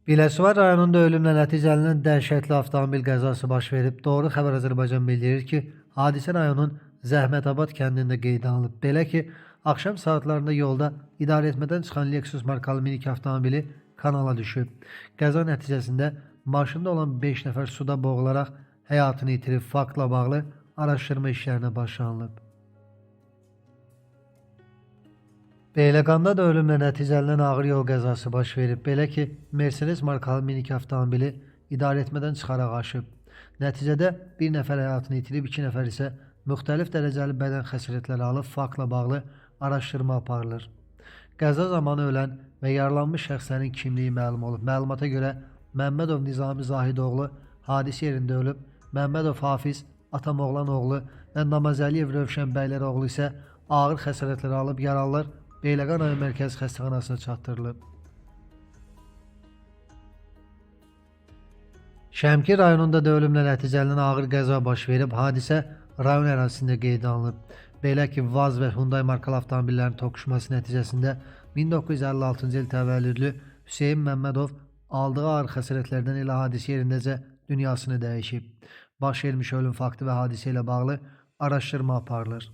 Biləsuvar rayonunda ölümlə nəticələnən dəhşətli avtomobil qəzası baş verib. Doğru xəbər Azərbaycan bildirir ki, hadisə rayonun Zəhmətabad kəndində qeydə alınıb. Belə ki, axşam saatlarında yolda idarəetmədən çıxan Lexus markalı minik avtomobili kanala düşüb. Qəza nəticəsində maşında olan 5 nəfər suda boğularaq həyatını itirib. Faktla bağlı araşdırma işlərinə başlanılıb. Beyləqanda da ölümlə nəticələnən ağır yol qəzası baş verib. Belə ki, Mercedes markalı minik avtomobili idarəetmədən çıxaraq aşıb. Nəticədə bir nəfər həyatını itirib, 2 nəfər isə müxtəlif dərəcəli bədən xəsarətləri alıb. Faktla bağlı araşdırma aparılır. Qəza zamanı ölən və yaralanmış şəxslərin kimliyi məlum olub. Məlumata görə Məmmədov Nizami Zahidoğlu hadisə yerində ölüb. Məmmədov Hafiz Atamoğlan oğlu və Namazəliyev Rövşən Bəylər oğlu isə ağır xəsarətlər alıb. Yaralılar Beyləqan rayon mərkəzi xəstəxanasına çatdırılıb. Şəmkir rayonunda da ölümlə nəticələnən ağır qəza baş verib. Hadisə rayon ərazisində qeydə alınıb. Belə ki, Vaz və Hyundai markalı avtomobillərin toqquşması nəticəsində 1956-cı il təvəllüdlü Hüseyn Məmmədov aldığı ağır xəsarətlərdən elə hadisə yerindəcə dünyasını dəyişib. Baş vermiş ölüm faktı və hadisə ilə bağlı araşdırma aparılır.